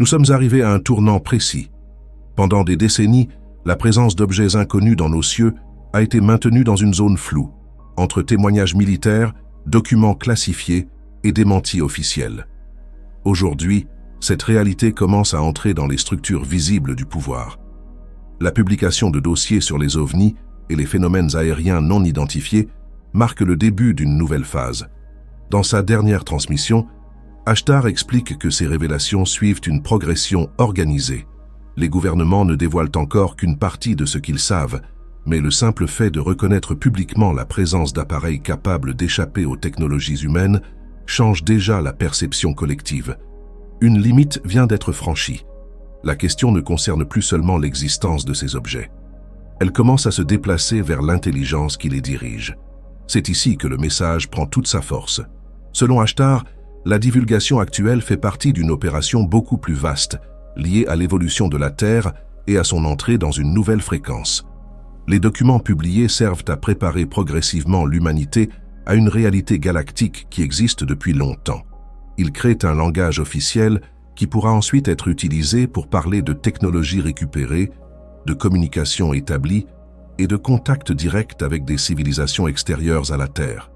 Nous sommes arrivés à un tournant précis. Pendant des décennies, la présence d'objets inconnus dans nos cieux a été maintenue dans une zone floue, entre témoignages militaires, documents classifiés et démentis officiels. Aujourd'hui, cette réalité commence à entrer dans les structures visibles du pouvoir. La publication de dossiers sur les ovnis et les phénomènes aériens non identifiés marque le début d'une nouvelle phase. Dans sa dernière transmission, Ashtar explique que ces révélations suivent une progression organisée. Les gouvernements ne dévoilent encore qu'une partie de ce qu'ils savent, mais le simple fait de reconnaître publiquement la présence d'appareils capables d'échapper aux technologies humaines change déjà la perception collective. Une limite vient d'être franchie. La question ne concerne plus seulement l'existence de ces objets. Elle commence à se déplacer vers l'intelligence qui les dirige. C'est ici que le message prend toute sa force. Selon Ashtar, la divulgation actuelle fait partie d'une opération beaucoup plus vaste, liée à l'évolution de la Terre et à son entrée dans une nouvelle fréquence. Les documents publiés servent à préparer progressivement l'humanité à une réalité galactique qui existe depuis longtemps. Ils créent un langage officiel qui pourra ensuite être utilisé pour parler de technologies récupérées, de communication établie et de contact direct avec des civilisations extérieures à la Terre.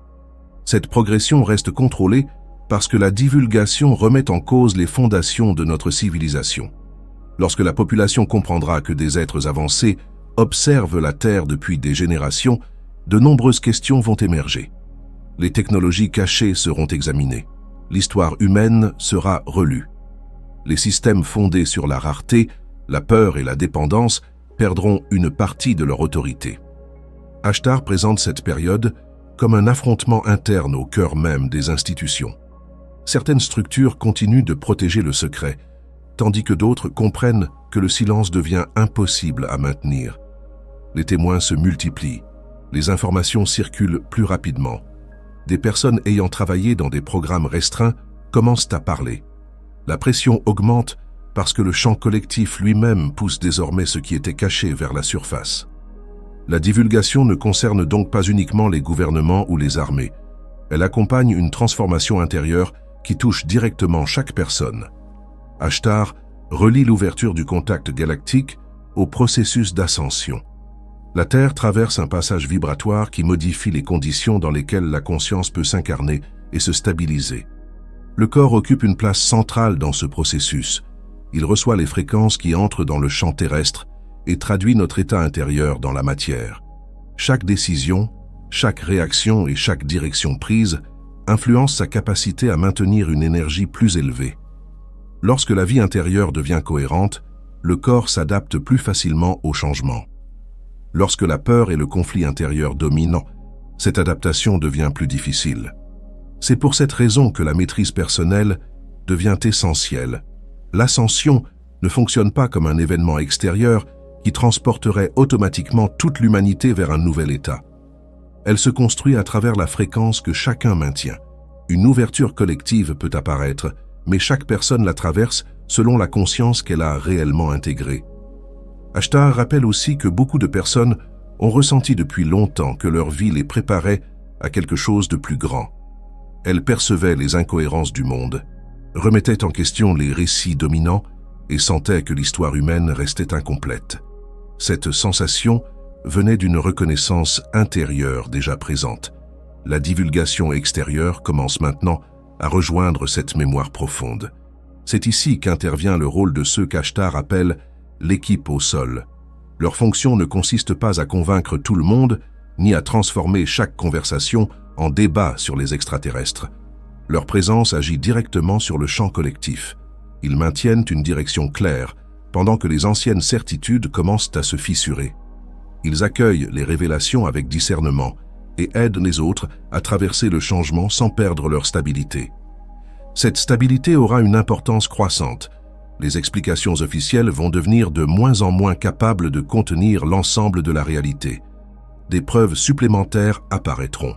Cette progression reste contrôlée parce que la divulgation remet en cause les fondations de notre civilisation. Lorsque la population comprendra que des êtres avancés observent la Terre depuis des générations, de nombreuses questions vont émerger. Les technologies cachées seront examinées. L'histoire humaine sera relue. Les systèmes fondés sur la rareté, la peur et la dépendance perdront une partie de leur autorité. Ashtar présente cette période comme un affrontement interne au cœur même des institutions. Certaines structures continuent de protéger le secret, tandis que d'autres comprennent que le silence devient impossible à maintenir. Les témoins se multiplient, les informations circulent plus rapidement. Des personnes ayant travaillé dans des programmes restreints commencent à parler. La pression augmente parce que le champ collectif lui-même pousse désormais ce qui était caché vers la surface. La divulgation ne concerne donc pas uniquement les gouvernements ou les armées. Elle accompagne une transformation intérieure qui touche directement chaque personne. Ashtar relie l'ouverture du contact galactique au processus d'ascension. La Terre traverse un passage vibratoire qui modifie les conditions dans lesquelles la conscience peut s'incarner et se stabiliser. Le corps occupe une place centrale dans ce processus. Il reçoit les fréquences qui entrent dans le champ terrestre et traduit notre état intérieur dans la matière. Chaque décision, chaque réaction et chaque direction prise influence sa capacité à maintenir une énergie plus élevée. Lorsque la vie intérieure devient cohérente, le corps s'adapte plus facilement aux changements. Lorsque la peur et le conflit intérieur dominent, cette adaptation devient plus difficile. C'est pour cette raison que la maîtrise personnelle devient essentielle. L'ascension ne fonctionne pas comme un événement extérieur qui transporterait automatiquement toute l'humanité vers un nouvel état. Elle se construit à travers la fréquence que chacun maintient. Une ouverture collective peut apparaître, mais chaque personne la traverse selon la conscience qu'elle a réellement intégrée. Ashtar rappelle aussi que beaucoup de personnes ont ressenti depuis longtemps que leur vie les préparait à quelque chose de plus grand. Elles percevaient les incohérences du monde, remettaient en question les récits dominants et sentaient que l'histoire humaine restait incomplète. Cette sensation venait d'une reconnaissance intérieure déjà présente. La divulgation extérieure commence maintenant à rejoindre cette mémoire profonde. C'est ici qu'intervient le rôle de ceux qu'Ashtar appelle l'équipe au sol. Leur fonction ne consiste pas à convaincre tout le monde, ni à transformer chaque conversation en débat sur les extraterrestres. Leur présence agit directement sur le champ collectif. Ils maintiennent une direction claire, pendant que les anciennes certitudes commencent à se fissurer. Ils accueillent les révélations avec discernement et aident les autres à traverser le changement sans perdre leur stabilité. Cette stabilité aura une importance croissante. Les explications officielles vont devenir de moins en moins capables de contenir l'ensemble de la réalité. Des preuves supplémentaires apparaîtront.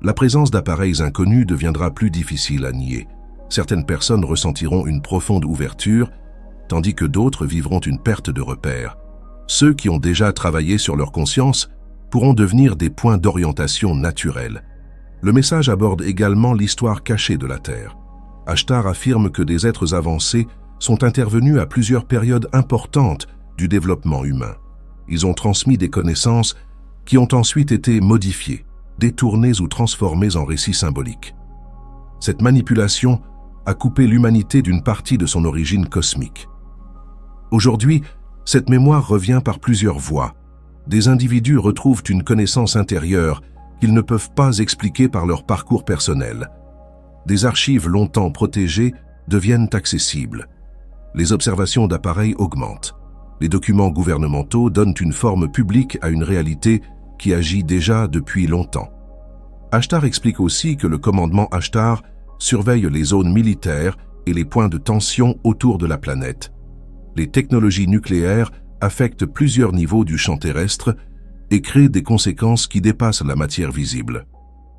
La présence d'appareils inconnus deviendra plus difficile à nier. Certaines personnes ressentiront une profonde ouverture, tandis que d'autres vivront une perte de repères. Ceux qui ont déjà travaillé sur leur conscience pourront devenir des points d'orientation naturels. Le message aborde également l'histoire cachée de la Terre. Ashtar affirme que des êtres avancés sont intervenus à plusieurs périodes importantes du développement humain. Ils ont transmis des connaissances qui ont ensuite été modifiées, détournées ou transformées en récits symboliques. Cette manipulation a coupé l'humanité d'une partie de son origine cosmique. Aujourd'hui, cette mémoire revient par plusieurs voies. Des individus retrouvent une connaissance intérieure qu'ils ne peuvent pas expliquer par leur parcours personnel. Des archives longtemps protégées deviennent accessibles. Les observations d'appareils augmentent. Les documents gouvernementaux donnent une forme publique à une réalité qui agit déjà depuis longtemps. Ashtar explique aussi que le commandement Ashtar surveille les zones militaires et les points de tension autour de la planète. Les technologies nucléaires affectent plusieurs niveaux du champ terrestre et créent des conséquences qui dépassent la matière visible.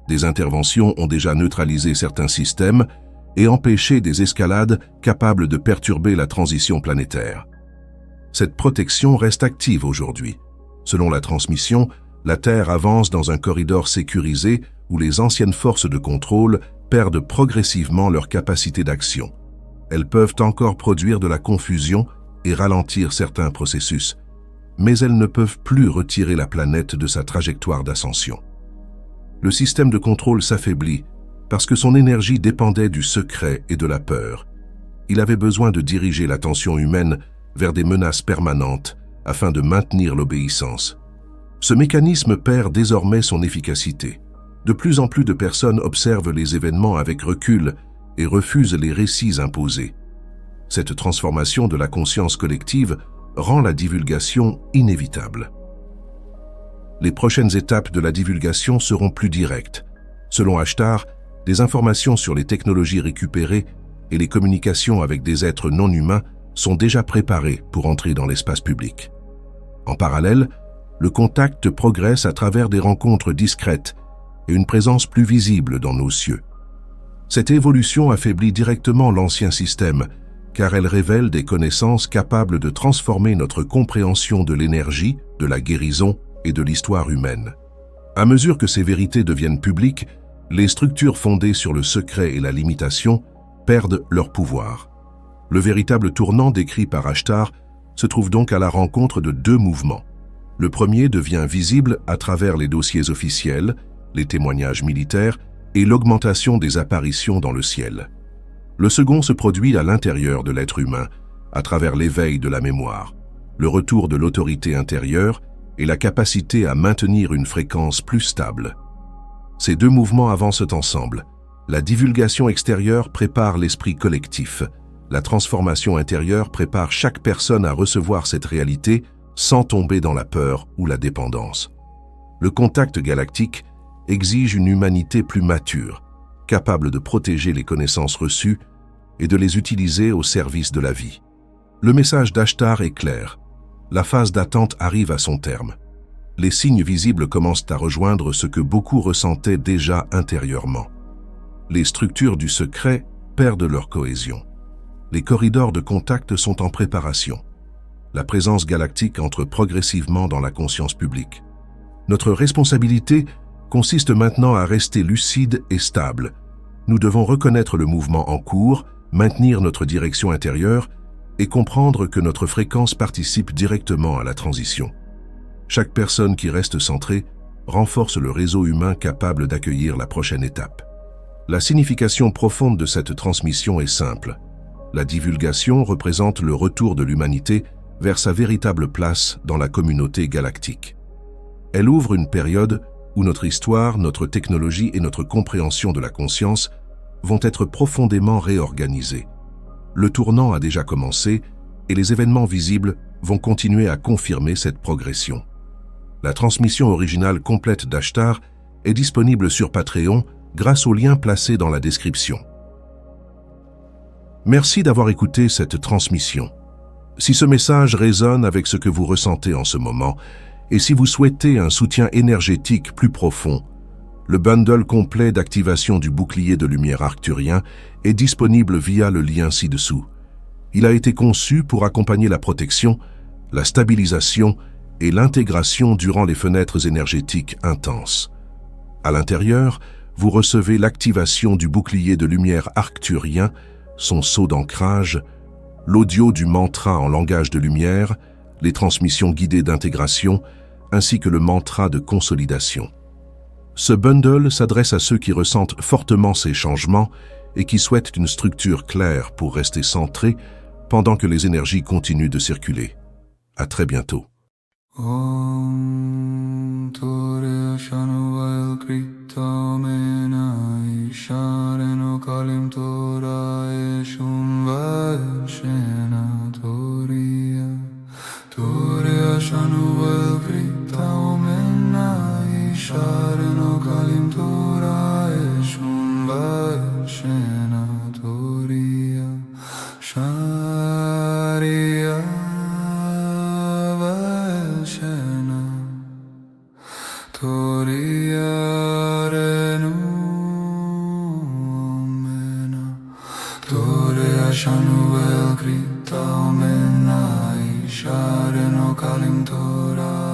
Des interventions ont déjà neutralisé certains systèmes et empêché des escalades capables de perturber la transition planétaire. Cette protection reste active aujourd'hui. Selon la transmission, la Terre avance dans un corridor sécurisé où les anciennes forces de contrôle perdent progressivement leur capacité d'action. Elles peuvent encore produire de la confusion et ralentir certains processus, mais elles ne peuvent plus retirer la planète de sa trajectoire d'ascension. Le système de contrôle s'affaiblit parce que son énergie dépendait du secret et de la peur. Il avait besoin de diriger l'attention humaine vers des menaces permanentes afin de maintenir l'obéissance. Ce mécanisme perd désormais son efficacité. De plus en plus de personnes observent les événements avec recul et refusent les récits imposés. Cette transformation de la conscience collective rend la divulgation inévitable. Les prochaines étapes de la divulgation seront plus directes. Selon Ashtar, des informations sur les technologies récupérées et les communications avec des êtres non humains sont déjà préparées pour entrer dans l'espace public. En parallèle, le contact progresse à travers des rencontres discrètes et une présence plus visible dans nos cieux. Cette évolution affaiblit directement l'ancien système, car elle révèle des connaissances capables de transformer notre compréhension de l'énergie, de la guérison et de l'histoire humaine. À mesure que ces vérités deviennent publiques, les structures fondées sur le secret et la limitation perdent leur pouvoir. Le véritable tournant décrit par Ashtar se trouve donc à la rencontre de deux mouvements. Le premier devient visible à travers les dossiers officiels, les témoignages militaires et l'augmentation des apparitions dans le ciel. Le second se produit à l'intérieur de l'être humain, à travers l'éveil de la mémoire, le retour de l'autorité intérieure et la capacité à maintenir une fréquence plus stable. Ces deux mouvements avancent ensemble. La divulgation extérieure prépare l'esprit collectif. La transformation intérieure prépare chaque personne à recevoir cette réalité sans tomber dans la peur ou la dépendance. Le contact galactique exige une humanité plus mature, capable de protéger les connaissances reçues et de les utiliser au service de la vie. Le message d'Ashtar est clair. La phase d'attente arrive à son terme. Les signes visibles commencent à rejoindre ce que beaucoup ressentaient déjà intérieurement. Les structures du secret perdent leur cohésion. Les corridors de contact sont en préparation. La présence galactique entre progressivement dans la conscience publique. Notre responsabilité consiste maintenant à rester lucide et stable. Nous devons reconnaître le mouvement en cours, maintenir notre direction intérieure et comprendre que notre fréquence participe directement à la transition. Chaque personne qui reste centrée renforce le réseau humain capable d'accueillir la prochaine étape. La signification profonde de cette transmission est simple. La divulgation représente le retour de l'humanité vers sa véritable place dans la communauté galactique. Elle ouvre une période où notre histoire, notre technologie et notre compréhension de la conscience vont être profondément réorganisées. Le tournant a déjà commencé et les événements visibles vont continuer à confirmer cette progression. La transmission originale complète d'Ashtar est disponible sur Patreon grâce au lien placé dans la description. Merci d'avoir écouté cette transmission. Si ce message résonne avec ce que vous ressentez en ce moment, et si vous souhaitez un soutien énergétique plus profond, le bundle complet d'activation du bouclier de lumière arcturien est disponible via le lien ci-dessous. Il a été conçu pour accompagner la protection, la stabilisation et l'intégration durant les fenêtres énergétiques intenses. À l'intérieur, vous recevez l'activation du bouclier de lumière arcturien, son sceau d'ancrage, l'audio du mantra en langage de lumière, les transmissions guidées d'intégration, ainsi que le mantra de consolidation. Ce bundle s'adresse à ceux qui ressentent fortement ces changements et qui souhaitent une structure claire pour rester centrés pendant que les énergies continuent de circuler. À très bientôt. Om Torya Shanuval Krita Mena Ishareno Kalim Torah Shunval Shena Torya Shanuval Krita Mena Ishareno Kalim Torah Shunval Shena Sharia Toria Renumena Toria Shanuel Krita Mena Ishareno Kalim Torah